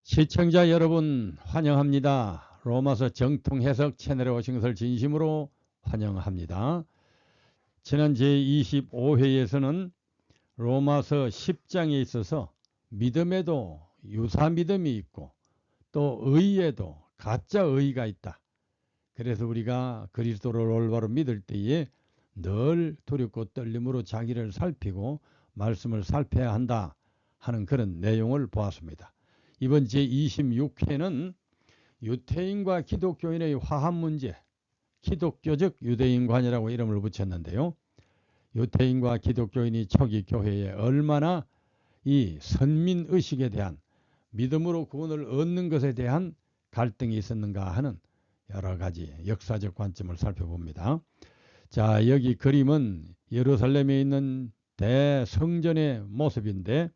시청자 여러분 환영합니다. 로마서 정통 해석 채널에 오신 것을 진심으로 환영합니다. 지난 제25회에서는 로마서 10장에 있어서 믿음에도 유사 믿음이 있고 또 의에도 가짜 의가 있다. 그래서 우리가 그리스도를 올바로 믿을 때에 늘 두렵고 떨림으로 자기를 살피고 말씀을 살펴야 한다 하는 그런 내용을 보았습니다. 이번 제26회는 유태인과 기독교인의 화합 문제, 기독교적 유대인관이라고 이름을 붙였는데요. 유태인과 기독교인이 초기 교회에 얼마나 이 선민의식에 대한 믿음으로 구원을 얻는 것에 대한 갈등이 있었는가 하는 여러 가지 역사적 관점을 살펴봅니다. 자, 여기 그림은 예루살렘에 있는 대성전의 모습인데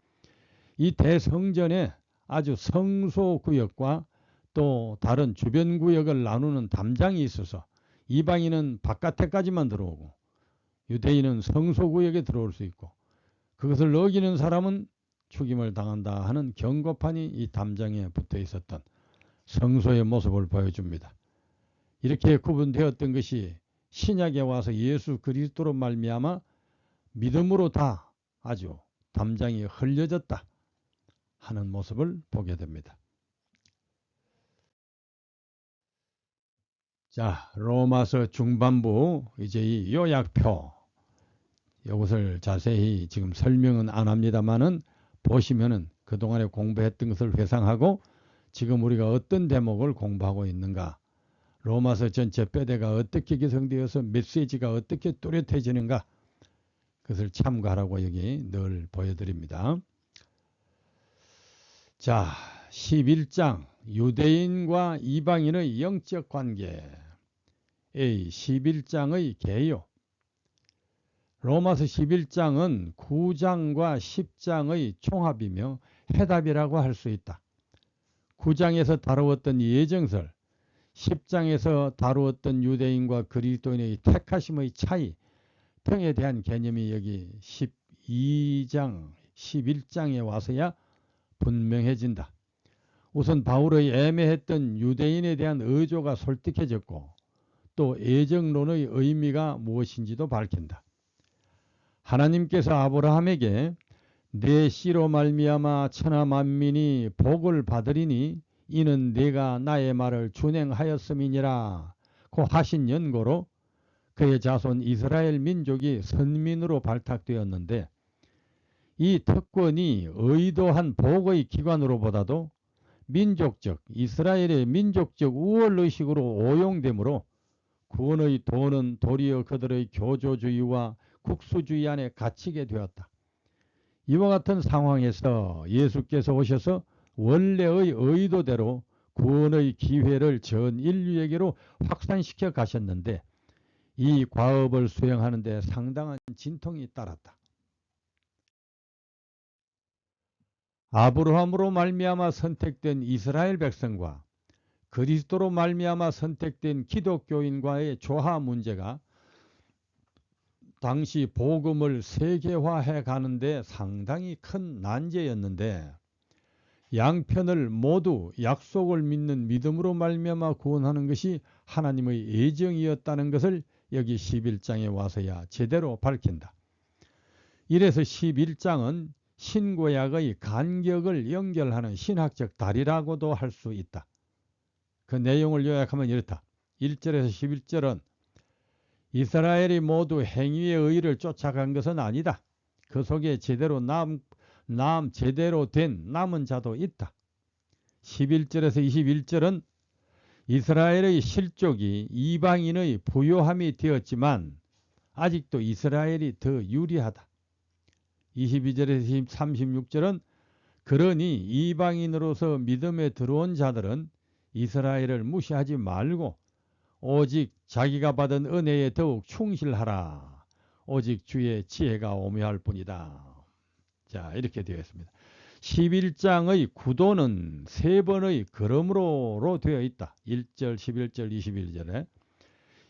이 대성전에 아주 성소구역과 또 다른 주변 구역을 나누는 담장이 있어서 이방인은 바깥에까지만 들어오고 유대인은 성소구역에 들어올 수 있고 그것을 어기는 사람은 죽임을 당한다 하는 경고판이 이 담장에 붙어 있었던 성소의 모습을 보여줍니다. 이렇게 구분되었던 것이 신약에 와서 예수 그리스도로 말미암아 믿음으로 다 아주 담장이 흘려졌다 하는 모습을 보게 됩니다. 자, 로마서 중반부 이제 이 요약표 이것을 자세히 지금 설명은 안 합니다만은 보시면은 그동안에 공부했던 것을 회상하고 지금 우리가 어떤 대목을 공부하고 있는가, 로마서 전체 뼈대가 어떻게 구성되어서 메시지가 어떻게 뚜렷해지는가, 그것을 참고하라고 여기 늘 보여드립니다. 자, 11장 유대인과 이방인의 영적 관계, 11장의 개요. 로마서 11장은 9장과 10장의 총합이며 해답이라고 할 수 있다. 9장에서 다루었던 예정설, 10장에서 다루었던 유대인과 그리스도인의 택하심의 차이 등에 대한 개념이 여기 12장, 11장에 와서야 분명해진다. 우선 바울의 애매했던 유대인에 대한 의조가 솔직해졌고 또 애정론의 의미가 무엇인지도 밝힌다. 하나님께서 아브라함에게 내 씨로 말미암아 천하 만민이 복을 받으리니 이는 내가 나의 말을 준행하였음이니라 고 하신 연고로 그의 자손 이스라엘 민족이 선민으로 발탁되었는데 이 특권이 의도한 복의 기관으로보다도 민족적, 이스라엘의 민족적 우월의식으로 오용되므로 구원의 도는 도리어 그들의 교조주의와 국수주의 안에 갇히게 되었다. 이와 같은 상황에서 예수께서 오셔서 원래의 의도대로 구원의 기회를 전 인류에게로 확산시켜 가셨는데 이 과업을 수행하는 데 상당한 진통이 따랐다. 아브라함으로 말미암아 선택된 이스라엘 백성과 그리스도로 말미암아 선택된 기독교인과의 조화 문제가 당시 복음을 세계화해 가는데 상당히 큰 난제였는데 양편을 모두 약속을 믿는 믿음으로 말미암아 구원하는 것이 하나님의 예정이었다는 것을 여기 11장에 와서야 제대로 밝힌다. 이래서 11장은 신구약의 간격을 연결하는 신학적 다리라고도 할 수 있다. 그 내용을 요약하면 이렇다. 1절에서 11절은 이스라엘이 모두 행위의 의를 쫓아간 것은 아니다. 그 속에 제대로 제대로 된 남은 자도 있다. 11절에서 21절은 이스라엘의 실족이 이방인의 부요함이 되었지만 아직도 이스라엘이 더 유리하다. 22절에서 36절은 그러니 이방인으로서 믿음에 들어온 자들은 이스라엘을 무시하지 말고 오직 자기가 받은 은혜에 더욱 충실하라. 오직 주의 지혜가 오묘할 뿐이다. 자, 이렇게 되어 있습니다. 11장의 구도는 세 번의 그러므로로 되어 있다. 1절, 11절, 21절에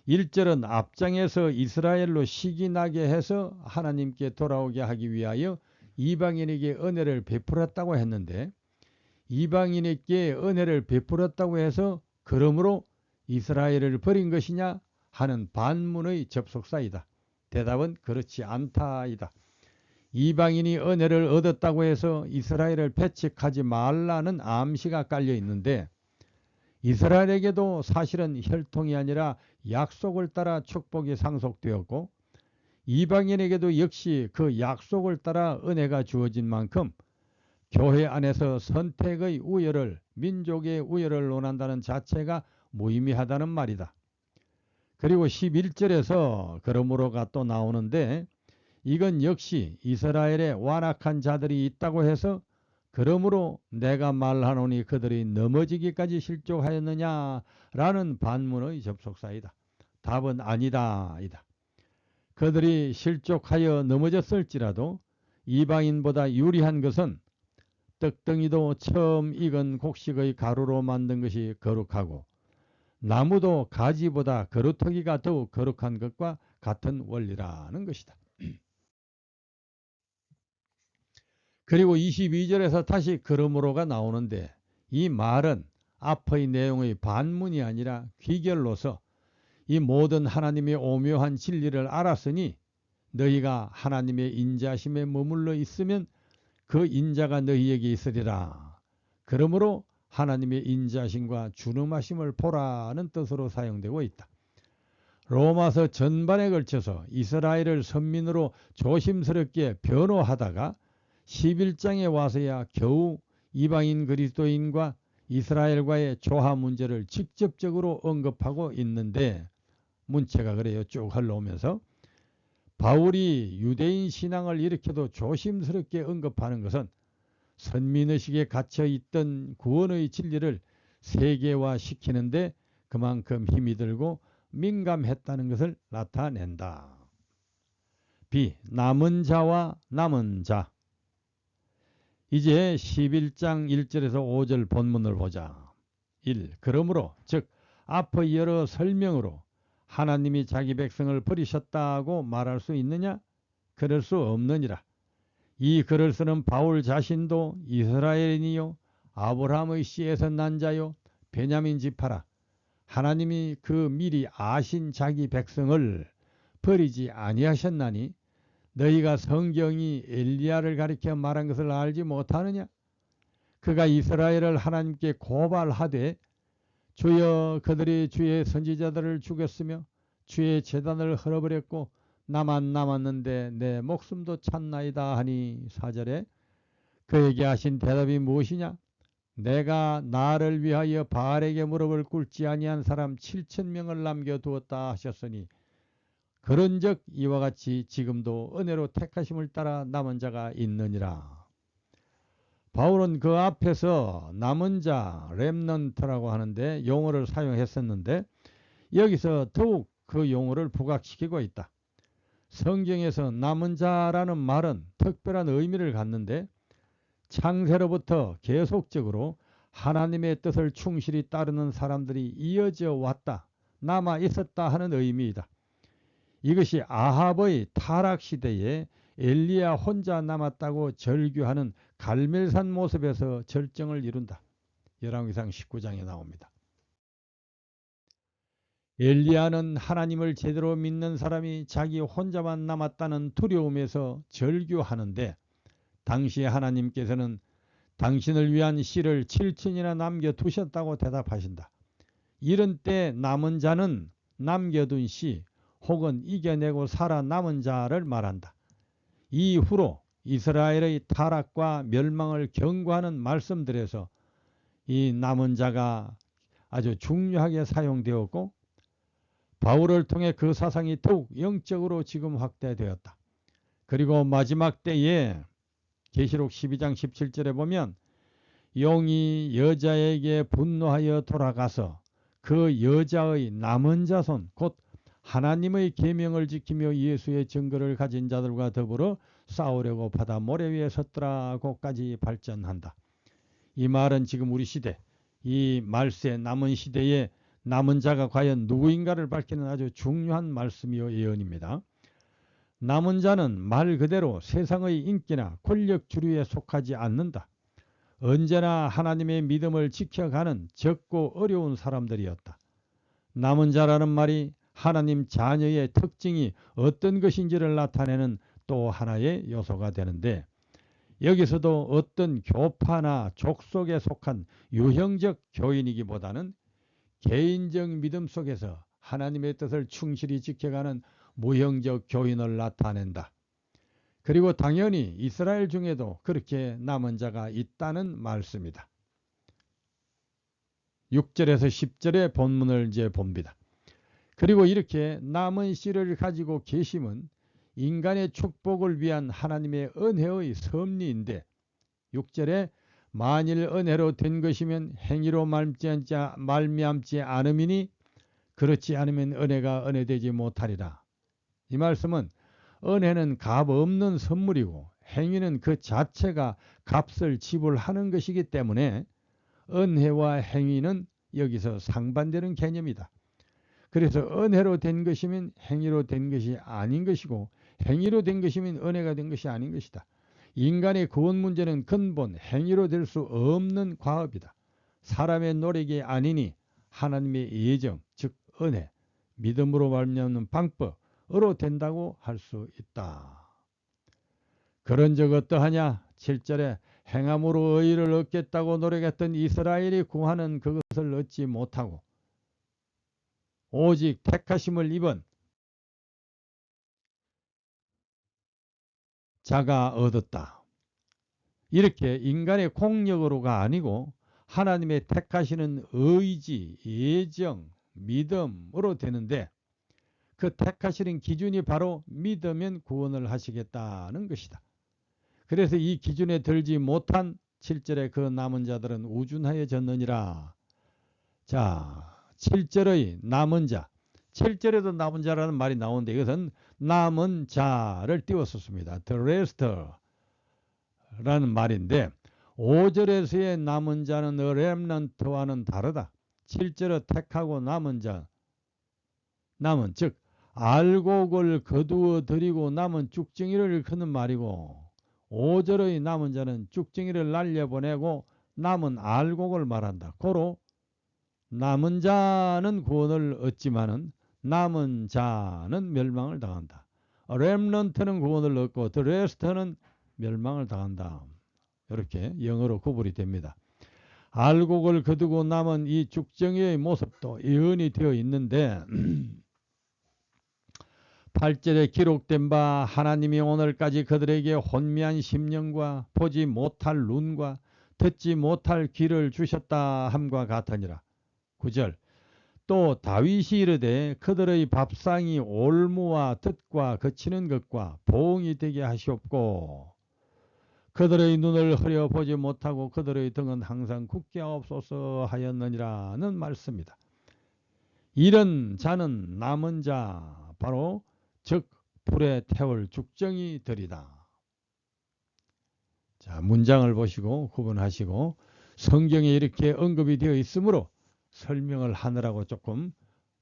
1절은 앞장에서 이스라엘로 시기나게 해서 하나님께 돌아오게 하기 위하여 이방인에게 은혜를 베풀었다고 했는데 이방인에게 은혜를 베풀었다고 해서 그러므로 이스라엘을 버린 것이냐 하는 반문의 접속사이다. 대답은 그렇지 않다이다. 이방인이 은혜를 얻었다고 해서 이스라엘을 배척하지 말라는 암시가 깔려 있는데 이스라엘에게도 사실은 혈통이 아니라 약속을 따라 축복이 상속되었고 이방인에게도 역시 그 약속을 따라 은혜가 주어진 만큼 교회 안에서 선택의 우열을 민족의 우열을 논한다는 자체가 무의미하다는 말이다. 그리고 11절에서 그러므로가 또 나오는데 이건 역시 이스라엘에 완악한 자들이 있다고 해서 그러므로 내가 말하노니 그들이 넘어지기까지 실족하였느냐라는 반문의 접속사이다. 답은 아니다이다. 그들이 실족하여 넘어졌을지라도 이방인보다 유리한 것은 떡덩이도 처음 익은 곡식의 가루로 만든 것이 거룩하고 나무도 가지보다 거루터기가 더욱 거룩한 것과 같은 원리라는 것이다. 그리고 22절에서 다시 그러므로가 나오는데 이 말은 앞의 내용의 반문이 아니라 귀결로서 이 모든 하나님의 오묘한 진리를 알았으니 너희가 하나님의 인자심에 머물러 있으면 그 인자가 너희에게 있으리라. 그러므로 하나님의 인자심과 준엄하심을 보라는 뜻으로 사용되고 있다. 로마서 전반에 걸쳐서 이스라엘을 선민으로 조심스럽게 변호하다가 11장에 와서야 겨우 이방인 그리스도인과 이스라엘과의 조화 문제를 직접적으로 언급하고 있는데 문체가 그래요. 쭉 흘러오면서 바울이 유대인 신앙을 일으켜도 조심스럽게 언급하는 것은 선민의식에 갇혀있던 구원의 진리를 세계화시키는데 그만큼 힘이 들고 민감했다는 것을 나타낸다. B. 남은 자와 남은 자. 이제 11장 1절에서 5절 본문을 보자. 1. 그러므로 즉 앞의 여러 설명으로 하나님이 자기 백성을 버리셨다고 말할 수 있느냐? 그럴 수 없느니라. 이 글을 쓰는 바울 자신도 이스라엘인이요 아브라함의 씨에서 난 자요 베냐민 지파라. 하나님이 그 미리 아신 자기 백성을 버리지 아니하셨나니 너희가 성경이 엘리야를 가리켜 말한 것을 알지 못하느냐? 그가 이스라엘을 하나님께 고발하되 주여 그들이 주의 선지자들을 죽였으며 주의 제단을 헐어버렸고 나만 남았는데 내 목숨도 찾나이다 하니 4절에 그에게 하신 대답이 무엇이냐? 내가 나를 위하여 바알에게 무릎을 꿇지 아니한 사람 7,000명을 남겨두었다 하셨으니 그런즉 이와 같이 지금도 은혜로 택하심을 따라 남은 자가 있느니라. 바울은 그 앞에서 남은 자, 렘넌트라고 하는데 용어를 사용했었는데 여기서 더욱 그 용어를 부각시키고 있다. 성경에서 남은 자라는 말은 특별한 의미를 갖는데 창세로부터 계속적으로 하나님의 뜻을 충실히 따르는 사람들이 이어져 왔다, 남아 있었다 하는 의미이다. 이것이 아합의 타락시대에 엘리야 혼자 남았다고 절규하는 갈멜산 모습에서 절정을 이룬다. 열왕기상 19장에 나옵니다. 엘리야는 하나님을 제대로 믿는 사람이 자기 혼자만 남았다는 두려움에서 절규하는데 당시 하나님께서는 당신을 위한 씨를 7천이나 남겨두셨다고 대답하신다. 이런 때 남은 자는 남겨둔 씨 혹은 이겨내고 살아남은 자를 말한다. 이후로 이스라엘의 타락과 멸망을 경고하는 말씀들에서 이 남은 자가 아주 중요하게 사용되었고 바울을 통해 그 사상이 더욱 영적으로 지금 확대되었다. 그리고 마지막 때에 계시록 12장 17절에 보면 용이 여자에게 분노하여 돌아가서 그 여자의 남은 자손 곧 하나님의 계명을 지키며 예수의 증거를 가진 자들과 더불어 싸우려고 바다 모래 위에 섰더라고까지 발전한다. 이 말은 지금 우리 시대, 이 말세 남은 시대에 남은 자가 과연 누구인가를 밝히는 아주 중요한 말씀이요 예언입니다. 남은 자는 말 그대로 세상의 인기나 권력 주류에 속하지 않는다. 언제나 하나님의 믿음을 지켜가는 적고 어려운 사람들이었다. 남은 자라는 말이 하나님 자녀의 특징이 어떤 것인지를 나타내는 또 하나의 요소가 되는데, 여기서도 어떤 교파나 족속에 속한 유형적 교인이기보다는 개인적 믿음 속에서 하나님의 뜻을 충실히 지켜가는 무형적 교인을 나타낸다. 그리고 당연히 이스라엘 중에도 그렇게 남은 자가 있다는 말씀이다. 6절에서 10절의 본문을 이제 봅니다. 그리고 이렇게 남은 씨를 가지고 계심은 인간의 축복을 위한 하나님의 은혜의 섭리인데, 6절에 만일 은혜로 된 것이면 행위로 말미암지 않음이니 그렇지 않으면 은혜가 은혜되지 못하리라. 이 말씀은 은혜는 값 없는 선물이고 행위는 그 자체가 값을 지불하는 것이기 때문에 은혜와 행위는 여기서 상반되는 개념이다. 그래서 은혜로 된 것이면 행위로 된 것이 아닌 것이고 행위로 된 것이면 은혜가 된 것이 아닌 것이다. 인간의 구원 문제는 근본 행위로 될 수 없는 과업이다. 사람의 노력이 아니니 하나님의 예정, 즉 은혜, 믿음으로 말미암는 방법으로 된다고 할 수 있다. 그런 적 어떠하냐? 7절에 행함으로 의를 얻겠다고 노력했던 이스라엘이 구하는 그것을 얻지 못하고 오직 택하심을 입은 자가 얻었다. 이렇게 인간의 공력으로가 아니고 하나님의 택하시는 의지, 예정, 믿음으로 되는데, 그 택하시는 기준이 바로 믿으면 구원을 하시겠다는 것이다. 그래서 이 기준에 들지 못한 7절의 그 남은 자들은 우준하여졌느니라. 자, 7절의 남은 자. 7절에도 남은 자라는 말이 나오는데 이것은 남은 자를 띄웠었습니다. The rest라는 말인데 5절에서의 남은 자는 the remnant와는 다르다. 7절의 택하고 남은 자, 남은 즉 알곡을 거두어 들이고 남은 쭉정이를 크는 말이고, 5절의 남은 자는 쭉정이를 날려보내고 남은 알곡을 말한다. 고로 남은 자는 구원을 얻지만은 남은 자는 멸망을 당한다. 렘넌트는 구원을 얻고 the rest는 멸망을 당한다. 이렇게 영어로 구분이 됩니다. 알곡을 거두고 남은 이 죽정이의 모습도 예언이 되어 있는데 8절에 기록된 바 하나님이 오늘까지 그들에게 혼미한 심령과 보지 못할 눈과 듣지 못할 귀를 주셨다 함과 같으니라. 9절 또 다윗이 이르되 그들의 밥상이 올무와 듣과 거치는 것과 보응이 되게 하시옵고 그들의 눈을 흐려 보지 못하고 그들의 등은 항상 굳게 하옵소서 하였느니라는 말씀이다. 이런 자는 남은 자 바로 즉 불에 태울 죽정이들이다. 자, 문장을 보시고 구분하시고 성경에 이렇게 언급이 되어 있으므로 설명을 하느라고 조금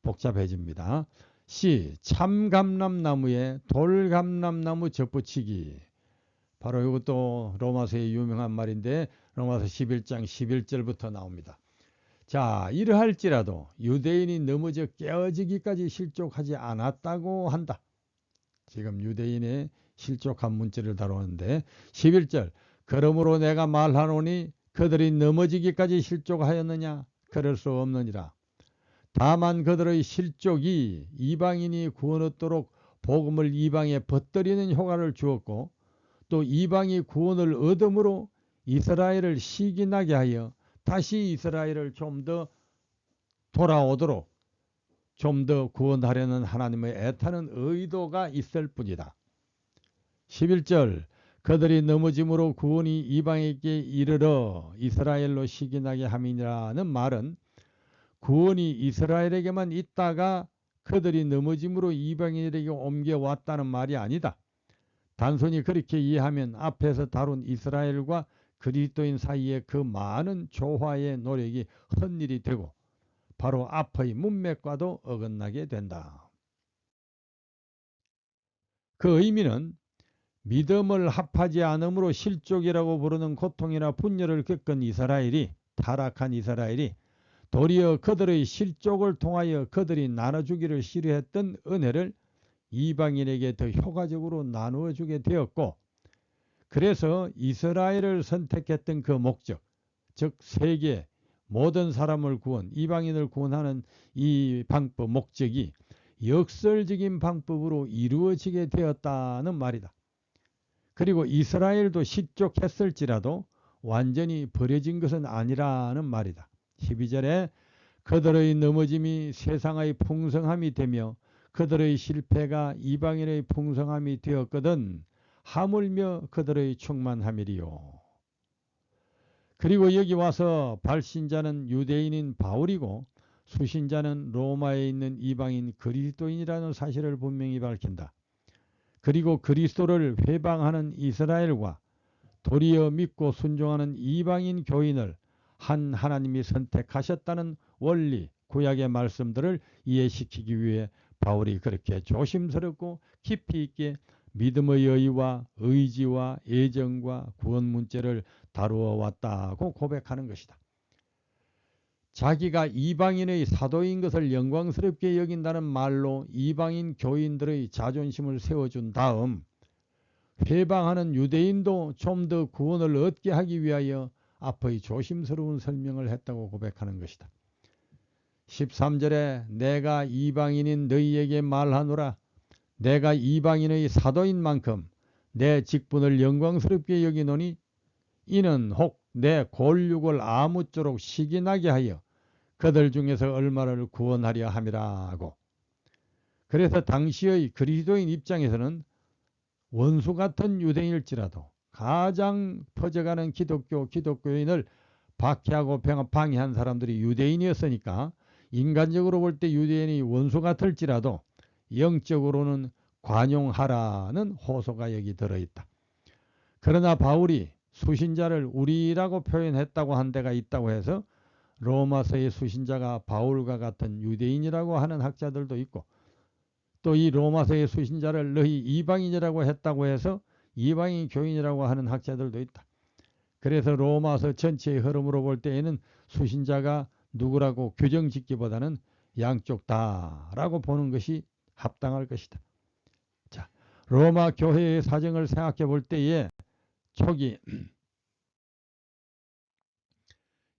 복잡해집니다. C. 참감람나무에 돌감람나무 접붙이기. 바로 이것도 로마서의 유명한 말인데 로마서 11장 11절부터 나옵니다. 자, 이러할지라도 유대인이 넘어져 깨어지기까지 실족하지 않았다고 한다. 지금 유대인의 실족한 문제를 다루는데 11절 그러므로 내가 말하노니 그들이 넘어지기까지 실족하였느냐? 그럴 수 없느니라. 다만 그들의 실족이 이방인이 구원 얻도록 복음을 이방에 퍼뜨리는 효과를 주었고 또 이방이 구원을 얻음으로 이스라엘을 시기나게 하여 다시 이스라엘을 좀 더 돌아오도록 좀 더 구원하려는 하나님의 애타는 의도가 있을 뿐이다. 11절 그들이 넘어짐으로 구원이 이방에게 이르러 이스라엘로 시기나게 함이라는 말은 구원이 이스라엘에게만 있다가 그들이 넘어짐으로 이방인에게 옮겨왔다는 말이 아니다. 단순히 그렇게 이해하면 앞에서 다룬 이스라엘과 그리스도인 사이의 그 많은 조화의 노력이 헛일이 되고 바로 앞의 문맥과도 어긋나게 된다. 그 의미는 믿음을 합하지 않음으로 실족이라고 부르는 고통이나 분열을 겪은 이스라엘이, 타락한 이스라엘이 도리어 그들의 실족을 통하여 그들이 나눠주기를 싫어했던 은혜를 이방인에게 더 효과적으로 나누어 주게 되었고, 그래서 이스라엘을 선택했던 그 목적, 즉 세계 모든 사람을 구원, 이방인을 구원하는 이 방법, 목적이 역설적인 방법으로 이루어지게 되었다는 말이다. 그리고 이스라엘도 실족했을지라도 완전히 버려진 것은 아니라는 말이다. 12절에 그들의 넘어짐이 세상의 풍성함이 되며 그들의 실패가 이방인의 풍성함이 되었거든 하물며 그들의 충만함이리요. 그리고 여기 와서 발신자는 유대인인 바울이고 수신자는 로마에 있는 이방인 그리스도인이라는 사실을 분명히 밝힌다. 그리고 그리스도를 회방하는 이스라엘과 도리어 믿고 순종하는 이방인 교인을 한 하나님이 선택하셨다는 원리, 구약의 말씀들을 이해시키기 위해 바울이 그렇게 조심스럽고 깊이 있게 믿음의 의와 의지와 애정과 구원 문제를 다루어 왔다고 고백하는 것이다. 자기가 이방인의 사도인 것을 영광스럽게 여긴다는 말로 이방인 교인들의 자존심을 세워준 다음 회방하는 유대인도 좀 더 구원을 얻게 하기 위하여 앞의 조심스러운 설명을 했다고 고백하는 것이다. 13절에 내가 이방인인 너희에게 말하노라. 내가 이방인의 사도인 만큼 내 직분을 영광스럽게 여기노니 이는 혹 내 골육을 아무쪼록 시기나게 하여 그들 중에서 얼마를 구원하려 함이라고. 그래서 당시의 그리스도인 입장에서는 원수 같은 유대인일지라도 가장 퍼져가는 기독교인을 박해하고 방해한 사람들이 유대인이었으니까 인간적으로 볼 때 유대인이 원수 같을지라도 영적으로는 관용하라는 호소가 여기 들어있다. 그러나 바울이 수신자를 우리라고 표현했다고 한 데가 있다고 해서 로마서의 수신자가 바울과 같은 유대인이라고 하는 학자들도 있고, 또 이 로마서의 수신자를 너희 이방인이라고 했다고 해서 이방인 교인이라고 하는 학자들도 있다. 그래서 로마서 전체의 흐름으로 볼 때에는 수신자가 누구라고 규정짓기보다는 양쪽 다라고 보는 것이 합당할 것이다. 자, 로마 교회의 사정을 생각해 볼 때에 초기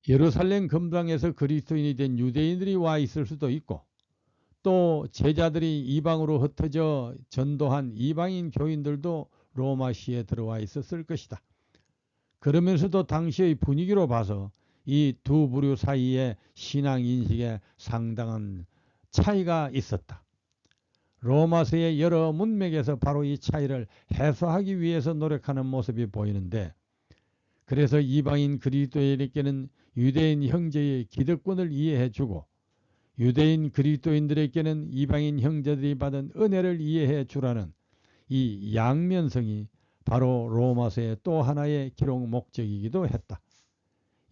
예루살렘 금방에서 그리스도인이 된 유대인들이 와 있을 수도 있고, 또 제자들이 이방으로 흩어져 전도한 이방인 교인들도 로마시에 들어와 있었을 것이다. 그러면서도 당시의 분위기로 봐서 이 두 부류 사이에 신앙 인식에 상당한 차이가 있었다. 로마서의 여러 문맥에서 바로 이 차이를 해소하기 위해서 노력하는 모습이 보이는데, 그래서 이방인 그리스도인에게는 유대인 형제의 기득권을 이해해주고 유대인 그리스도인들에게는 이방인 형제들이 받은 은혜를 이해해 주라는 이 양면성이 바로 로마서의 또 하나의 기록 목적이기도 했다.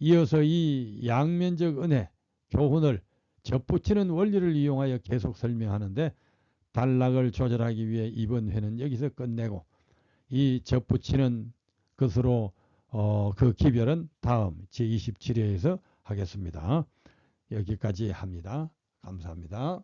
이어서 이 양면적 은혜, 교훈을 접붙이는 원리를 이용하여 계속 설명하는데, 단락을 조절하기 위해 이번 회는 여기서 끝내고 이 접붙이는 것으로 그 기별은 다음 제27회에서 하겠습니다. 여기까지 합니다. 감사합니다.